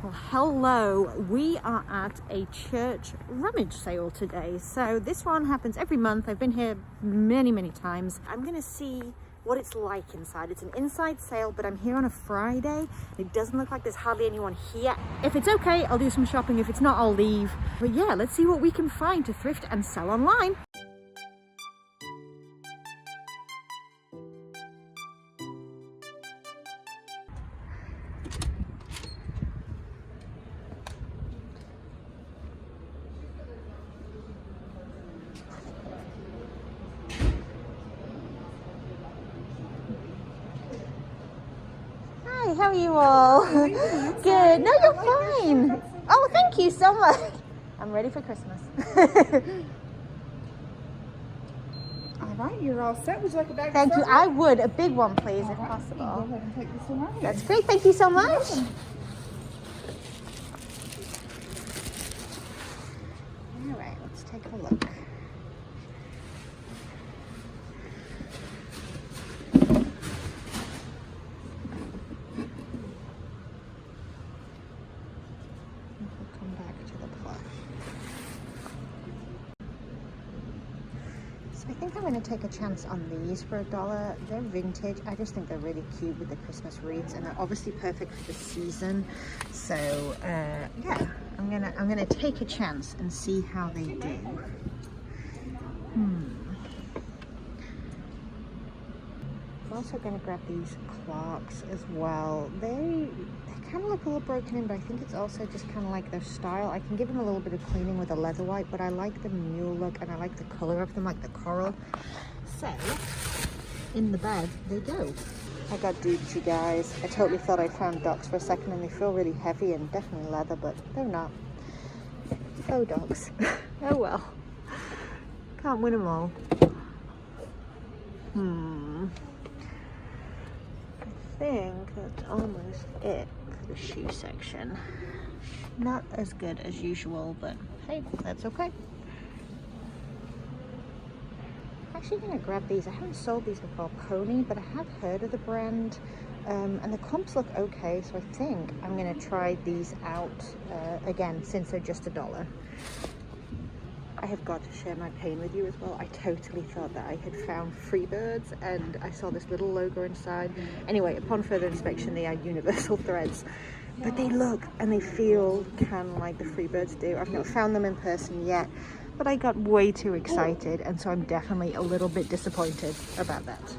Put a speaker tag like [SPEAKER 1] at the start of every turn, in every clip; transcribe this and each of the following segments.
[SPEAKER 1] Well, hello, we are at a church rummage sale today. So this one happens every month. I've been here many times. I'm gonna see what it's like inside. It's an inside sale, but I'm here on a Friday. It doesn't look like there's hardly anyone here. If it's okay, I'll do some shopping. If it's not, I'll leave. But yeah, let's see what we can find to thrift and sell online. Hi, how are you all? Good. No, you're fine. Oh, thank you so much. I'm ready for Christmas.
[SPEAKER 2] All right, you're all set. Would you like a bag?
[SPEAKER 1] Thank you. I would. A big one, please, if possible.
[SPEAKER 2] Go ahead and take this one out.
[SPEAKER 1] That's great. Thank you so much. All right, let's take a look. Come back to the Posh. So I think I'm going to take a chance on these for $1. They're vintage. I just think they're really cute with the Christmas wreaths, and they're obviously perfect for the season. So yeah, I'm gonna take a chance and see how they do. I'm also going to grab these Clarks as well. They kind of look a little broken in, but I think it's also just kind of like their style. I can give them a little bit of cleaning with a leather wipe, but I like the mule look and I like the color of them, like the coral. So in the bag they go. I got duped, you guys. I totally thought I found dogs for a second, and they feel really heavy and definitely leather, but they're not. Faux dogs. Oh well. Can't win them all. I think that's almost it for the shoe section. Not as good as usual, but hey, that's okay. I'm actually gonna grab these. I haven't sold these before, Pony, but I have heard of the brand, and the comps look okay, so I think I'm gonna try these out again, since they're just $1. I have got to share my pain with you as well. I totally thought that I had found Freebirds, and I saw this little logo inside. Anyway, upon further inspection, they are universal threads, but they look and they feel kind of like the Freebirds do. I've not found them in person yet, but I got way too excited, and so I'm definitely a little bit disappointed about that.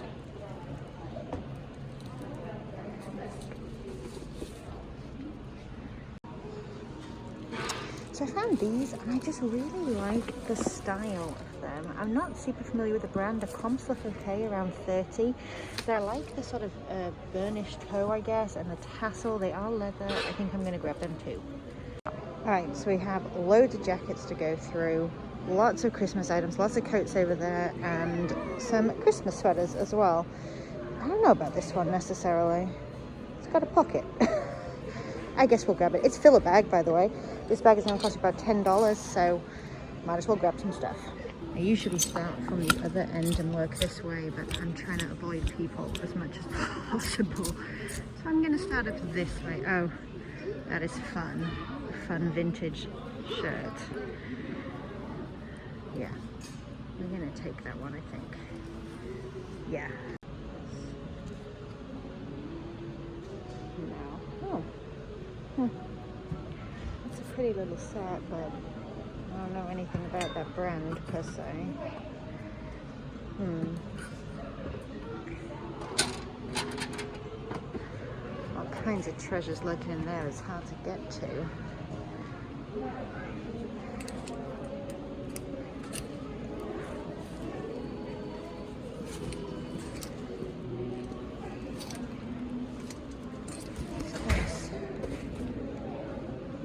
[SPEAKER 1] So I found these, and I just really like the style of them. I'm not super familiar with the brand. The comps look okay, around 30. They're like the sort of burnished toe, I guess, and the tassel. They are leather. I think I'm going to grab them too. Alright, so we have loads of jackets to go through, lots of Christmas items, lots of coats over there, and some Christmas sweaters as well. I don't know about this one necessarily. It's got a pocket. I guess we'll grab it. It's fill a bag, by the way. This bag is going to cost about $10, so might as well grab some stuff. I usually start from the other end and work this way, but I'm trying to avoid people as much as possible. So I'm going to start up this way. Oh, that is fun. A fun vintage shirt. Yeah, I'm going to take that one, I think. Yeah. No. Oh. It's a pretty little set, but I don't know anything about that brand per se. All kinds of treasures lurking in there. It's hard to get to.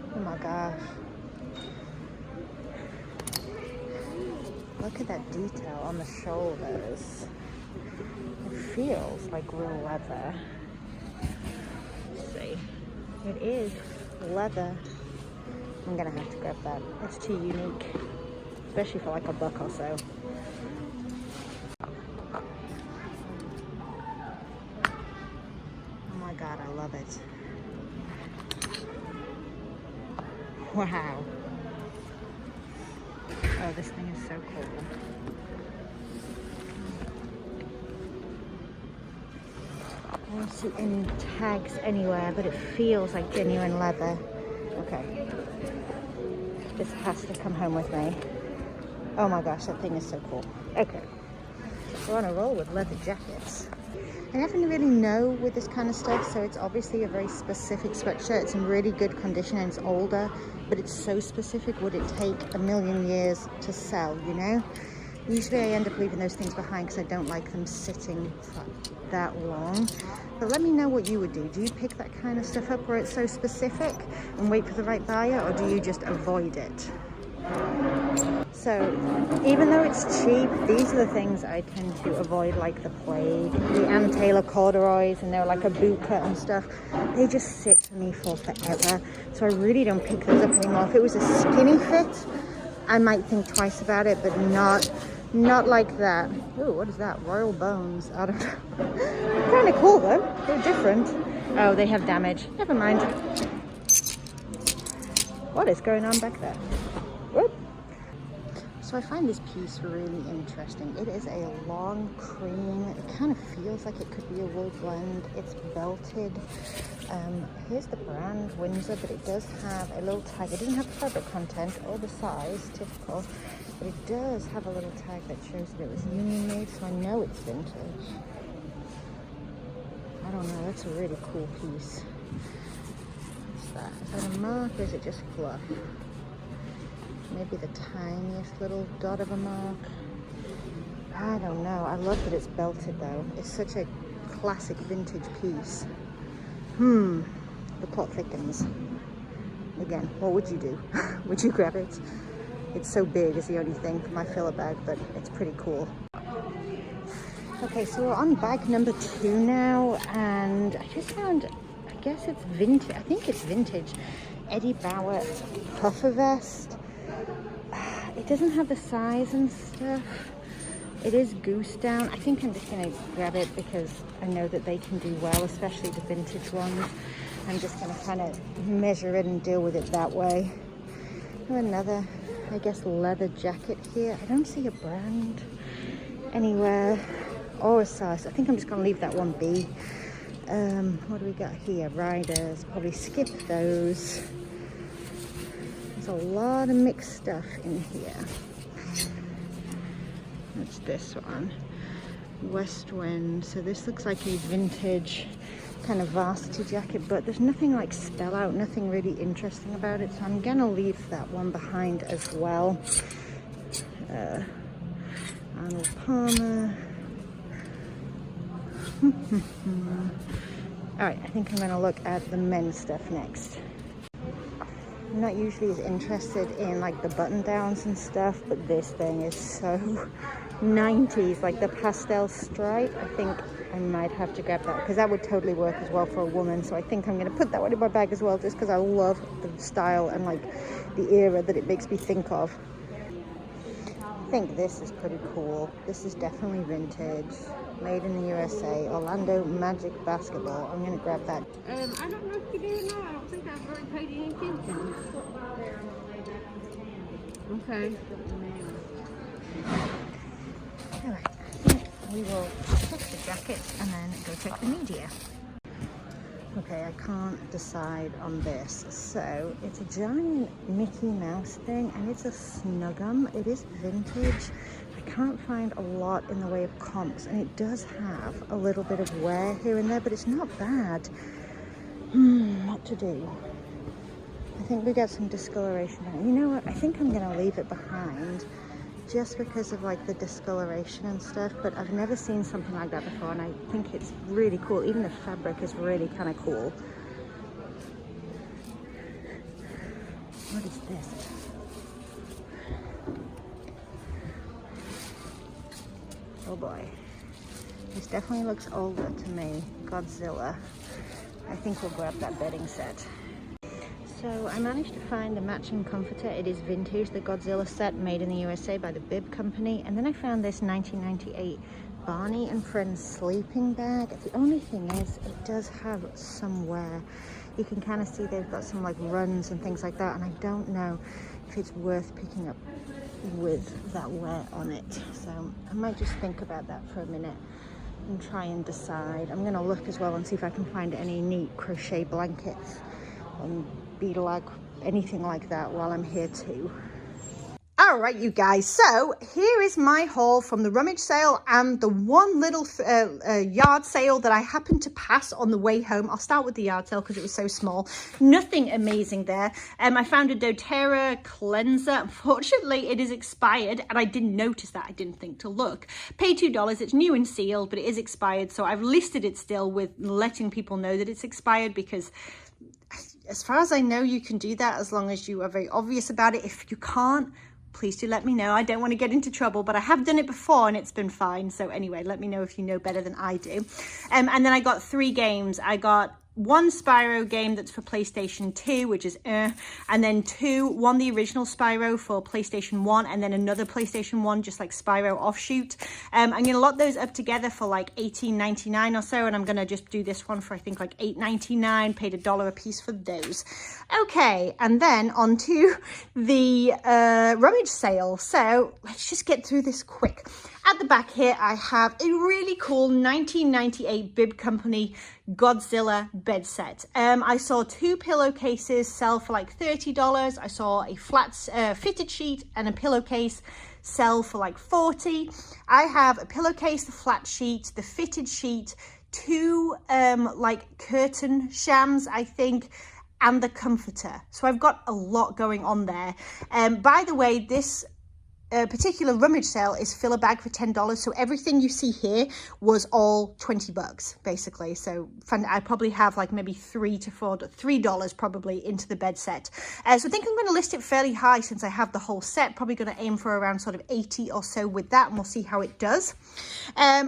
[SPEAKER 1] Oh my gosh. Look at that detail on the shoulders. It feels like real leather. Let's see. It is leather. I'm gonna have to grab that. It's too unique, especially for like $1 or so. Oh my god, I love it. Wow. Oh, this thing is so cool. I don't see any tags anywhere, but it feels like genuine leather. Okay. This has to come home with me. Oh my gosh, that thing is so cool. Okay. We're on a roll with leather jackets. I never really know with this kind of stuff, so it's obviously a very specific sweatshirt. It's in really good condition and it's older, but it's so specific. Would it take a million years to sell, you know? Usually I end up leaving those things behind because I don't like them sitting for that long. But let me know what you would do. Do you pick that kind of stuff up where it's so specific and wait for the right buyer, or do you just avoid it? So even though it's cheap, these are the things I tend to avoid like the plague. The Ann Taylor corduroys, and they're like a boot cut and stuff. They just sit for me for forever. So I really don't pick those up anymore. If it was a skinny fit, I might think twice about it, but not like that. Ooh, what is that? Royal bones. I don't know. Kind of cool though. They're different. Oh, they have damage. Never mind. What is going on back there? Whoop. So I find this piece really interesting. It is a long cream. It kind of feels like it could be a wool blend. It's belted. Here's the brand, Windsor, but it does have a little tag. It doesn't have the fabric content or the size, typical, but it does have a little tag that shows that it was union made, so I know it's vintage. I don't know, that's a really cool piece. What's that? Is that a mark or is it just fluff? Maybe the tiniest little dot of a mark. I don't know. I love that it's belted though. It's such a classic vintage piece. The plot thickens. Again, what would you do? Would you grab it? It's so big is the only thing for my filler bag, but it's pretty cool. Okay, so we're on bag number 2 now, and I just found, I guess it's vintage. I think it's vintage. Eddie Bauer puffer vest. It doesn't have the size and stuff. It is goose down. I think I'm just going to grab it because I know that they can do well, especially the vintage ones. I'm just going to kind of measure it and deal with it that way. Another, I guess, leather jacket here. I don't see a brand anywhere or a size. I think I'm just going to leave that one be. What do we got here? Riders. Probably skip those. There's a lot of mixed stuff in here. That's this one, West Wind. So this looks like a vintage kind of varsity jacket, but there's nothing like spell out, nothing really interesting about it, so I'm gonna leave that one behind as well. Arnold Palmer. Alright, I think I'm gonna look at the men's stuff next. I'm not usually as interested in like the button downs and stuff, but this thing is so 90s, like the pastel stripe. I think I might have to grab that because that would totally work as well for a woman. So I think I'm going to put that one in my bag as well, just because I love the style and like the era that it makes me think of. I think this is pretty cool. This is definitely vintage, made in the USA, Orlando Magic basketball. I'm going to grab that.
[SPEAKER 2] I don't know if you do or not. I don't think I've really paid any attention. Okay.
[SPEAKER 1] Alright, I think we will check the jacket and then go check the media. Okay, I can't decide on this. So it's a giant Mickey Mouse thing and it's a Snuggum. It is vintage. I can't find a lot in the way of comps, and it does have a little bit of wear here and there, but it's not bad. What to do? I think we got some discoloration. You know what? I think I'm gonna leave it behind just because of like the discoloration and stuff, but I've never seen something like that before, and I think it's really cool. Even the fabric is really kind of cool. What is this? Oh boy, this definitely looks older to me. Godzilla. I think we'll grab that bedding set. So I managed to find the matching comforter. It is vintage, the Godzilla set, made in the USA by the Bib Company. And then I found this 1998 Barney and Friends sleeping bag. The only thing is, it does have some wear. you can kind of see they've got some like runs and things like that, and I don't know if it's worth picking up with that wear on it. So I might just think about that for a minute and try and decide. I'm gonna look as well and see if I can find any neat crochet blankets and beadlag, anything like that while I'm here too. All right, you guys, so here is my haul from the rummage sale and the one little yard sale that I happened to pass on the way home. I'll start with the yard sale because it was so small. Nothing amazing there. I found a doTERRA cleanser. Unfortunately, it is expired, and I didn't notice that. I didn't think to look. Paid $2. It's new and sealed, but it is expired, so I've listed it still with letting people know that it's expired, because as far as I know, you can do that as long as you are very obvious about it. If you can't, please do let me know. I don't want to get into trouble, but I have done it before and it's been fine. So anyway, let me know if you know better than I do. And then I got 3 games. I got one Spyro game that's for PlayStation 2, which is and then one the original Spyro for PlayStation 1, and then another PlayStation 1 just like Spyro offshoot. I'm gonna lot those up together for like $18.99 or so, and I'm gonna just do this one for I think like $8.99. Paid $1 a piece for those. Okay, and then on to the rummage sale. So let's just get through this quick. At the back here, I have a really cool 1998 Bib Company Godzilla bed set. I saw 2 pillowcases sell for like $30. I saw a flat fitted sheet and a pillowcase sell for like $40. I have a pillowcase, the flat sheet, the fitted sheet, 2 like curtain shams, I think, and the comforter. So I've got a lot going on there. By the way, this particular rummage sale is fill a bag for $10, so everything you see here was all $20 basically. So I probably have like maybe $3 probably into the bed set. So I think I'm going to list it fairly high since I have the whole set. Probably going to aim for around sort of 80 or so with that, and we'll see how it does.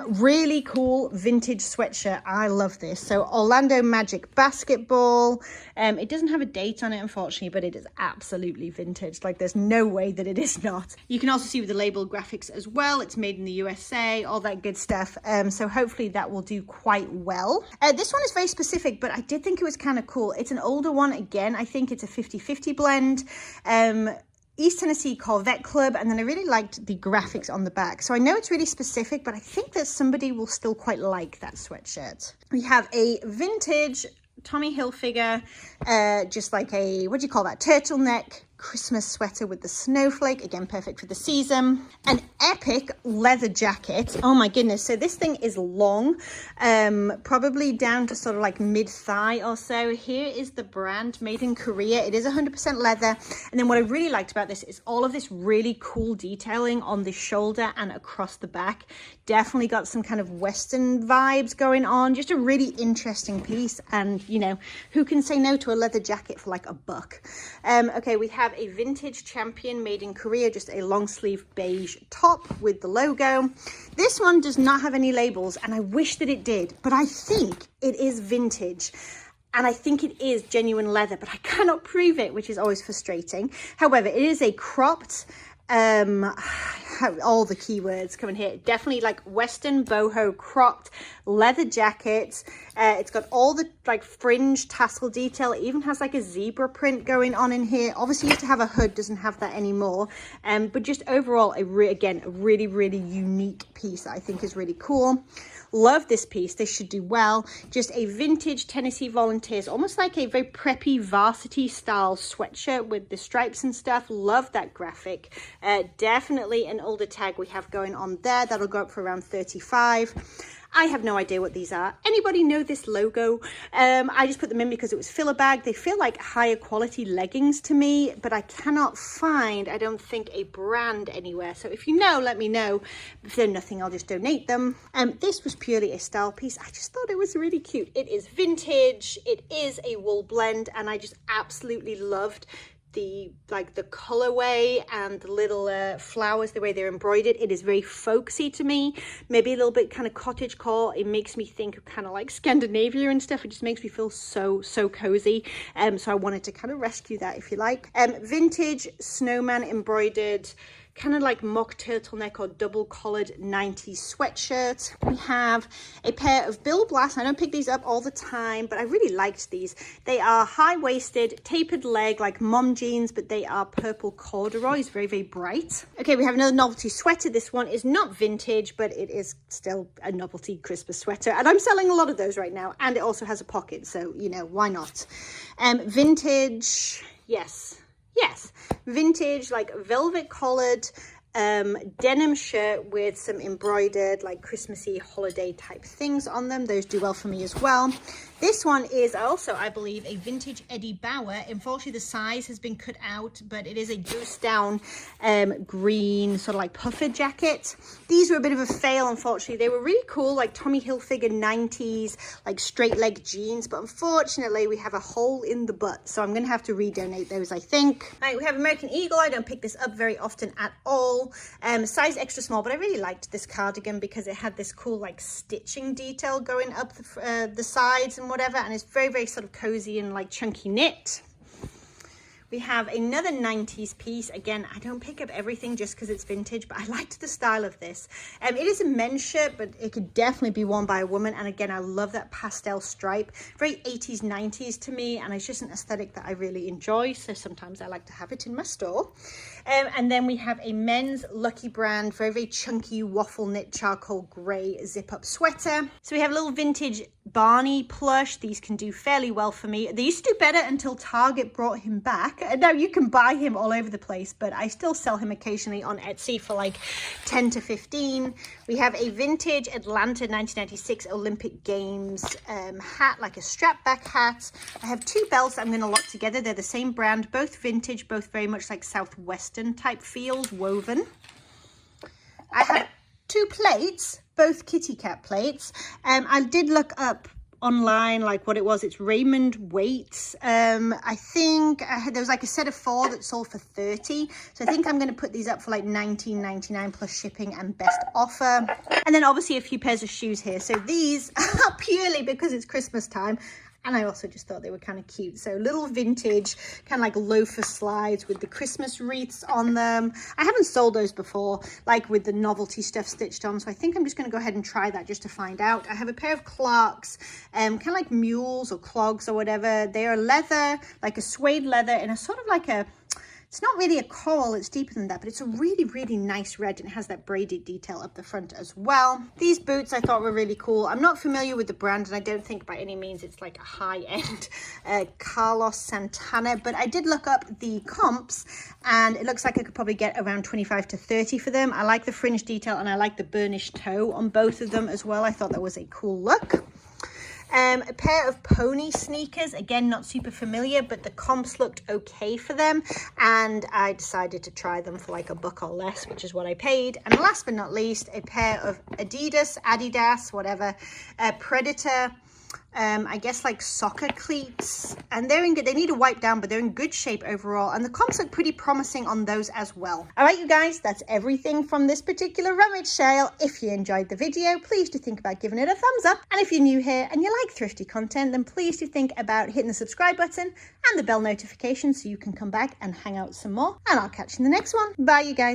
[SPEAKER 1] Really cool vintage sweatshirt. I love this. So Orlando Magic basketball. It doesn't have a date on it, unfortunately, but it is absolutely vintage. Like there's no way that it is not. You can also see with the label graphics as well. It's made in the USA, all that good stuff. So hopefully that will do quite well. This one is very specific, but I did think it was kind of cool. It's an older one. Again, I think it's a 50-50 blend. East Tennessee Corvette Club, and then I really liked the graphics on the back. So I know it's really specific, but I think that somebody will still quite like that sweatshirt. We have a vintage Tommy Hilfiger, just like a, what do you call that, turtleneck Christmas sweater with the snowflake, again perfect for the season. An epic leather jacket. Oh my goodness, so this thing is long, probably down to sort of like mid-thigh or so. Here is the brand, made in Korea. It is 100% leather, and then what I really liked about this is all of this really cool detailing on the shoulder and across the back. Definitely got some kind of Western vibes going on. Just a really interesting piece, and you know, who can say no to a leather jacket for like $1? Okay, we have a vintage Champion made in Korea, just a long sleeve beige top with the logo. This one does not have any labels, and I wish that it did, but I think it is vintage. And I think it is genuine leather, but I cannot prove it, which is always frustrating. However, it is a cropped, all the keywords coming here, definitely like Western boho cropped leather jacket. It's got all the like fringe tassel detail. It even has like a zebra print going on in here. Obviously used to have a hood, doesn't have that anymore, but just overall again a really unique piece that I think is really cool. Love this piece. This should do well. Just a vintage Tennessee Volunteers, almost like a very preppy varsity style sweatshirt with the stripes and stuff. Love that graphic. Definitely an older tag we have going on there. That'll go up for around $35. I have no idea what these are. Anybody know this logo? I just put them in because it was fill a bag. They feel like higher quality leggings to me, but I cannot find, I don't think, a brand anywhere. So if you know, let me know. If they're nothing, I'll just donate them. This was purely a style piece. I just thought it was really cute. It is vintage. It is a wool blend, and I just absolutely loved the colorway and the little flowers, the way they're embroidered. It is very folksy to me, maybe a little bit kind of cottagecore. It makes me think of kind of like Scandinavia and stuff. It just makes me feel so cozy. So I wanted to kind of rescue that, if you like. Vintage snowman embroidered kind of like mock turtleneck or double collared 90s sweatshirt. We have a pair of Bill Blass. I don't pick these up all the time, but I really liked these. They are high-waisted, tapered leg, like mom jeans, but they are purple corduroys, very, very bright. Okay, we have another novelty sweater. This one is not vintage, but it is still a novelty Christmas sweater. And I'm selling a lot of those right now. And it also has a pocket, so, you know, why not? Vintage, yes, vintage, like velvet collared denim shirt with some embroidered like Christmassy holiday type things on them. Those do well for me as well. This one is also, I believe, a vintage Eddie Bauer. Unfortunately, the size has been cut out, but it is a goose down green sort of like puffer jacket. These were a bit of a fail, unfortunately. They were really cool, like Tommy Hilfiger 90s, like straight leg jeans, but unfortunately we have a hole in the butt, so I'm gonna have to redonate those, I think. All right, we have American Eagle. I don't pick this up very often at all. Size extra small, but I really liked this cardigan because it had this cool like stitching detail going up the sides and whatever, and it's very, very sort of cozy and like chunky knit. We have another 90s piece. Again, I don't pick up everything just because it's vintage, but I liked the style of this. It is a men's shirt, but it could definitely be worn by a woman. And again, I love that pastel stripe. Very 80s, 90s to me, and it's just an aesthetic that I really enjoy. So sometimes I like to have it in my store. And then we have a men's Lucky Brand, very, very chunky waffle knit charcoal gray zip-up sweater. So we have a little vintage Barney plush. These can do fairly well for me. They used to do better until Target brought him back. Now you can buy him all over the place, but I still sell him occasionally on Etsy for like 10 to 15. We have a vintage Atlanta 1996 Olympic Games hat, like a strap back hat. I have two belts I'm going to lock together. They're the same brand, both vintage, both very much like Southwestern type feels, woven. I have two plates, both kitty cat plates. I did look up online like what it was. It's Raymond weights. I think there was like a set of 4 that sold for 30, so I think I'm going to put these up for like $19.99 plus shipping and best offer. And then obviously a few pairs of shoes here. So these are purely because it's Christmas time, and I also just thought they were kind of cute. So little vintage, kind of like loafer slides with the Christmas wreaths on them. I haven't sold those before, like with the novelty stuff stitched on. So I think I'm just going to go ahead and try that just to find out. I have a pair of Clarks, kind of like mules or clogs or whatever. They are leather, like a suede leather, in a sort of like a, it's not really a coral, it's deeper than that, but it's a really, really nice red, and it has that braided detail up the front as well. These boots I thought were really cool. I'm not familiar with the brand, and I don't think by any means it's like a high-end Carlos Santana, but I did look up the comps, and it looks like I could probably get around 25 to 30 for them. I like the fringe detail, and I like the burnished toe on both of them as well. I thought that was a cool look. A pair of pony sneakers, again not super familiar, but the comps looked okay for them, and I decided to try them for like $1 or less, which is what I paid. And last but not least, a pair of Adidas, whatever, Predator, I guess like soccer cleats, and they're in good, they need to wipe down, but they're in good shape overall, and the comps look pretty promising on those as well. All right, you guys, that's everything from this particular rummage sale. If you enjoyed the video, please do think about giving it a thumbs up, and if you're new here and you like thrifty content, then please do think about hitting the subscribe button and the bell notification so you can come back and hang out some more, and I'll catch you in the next one. Bye, you guys.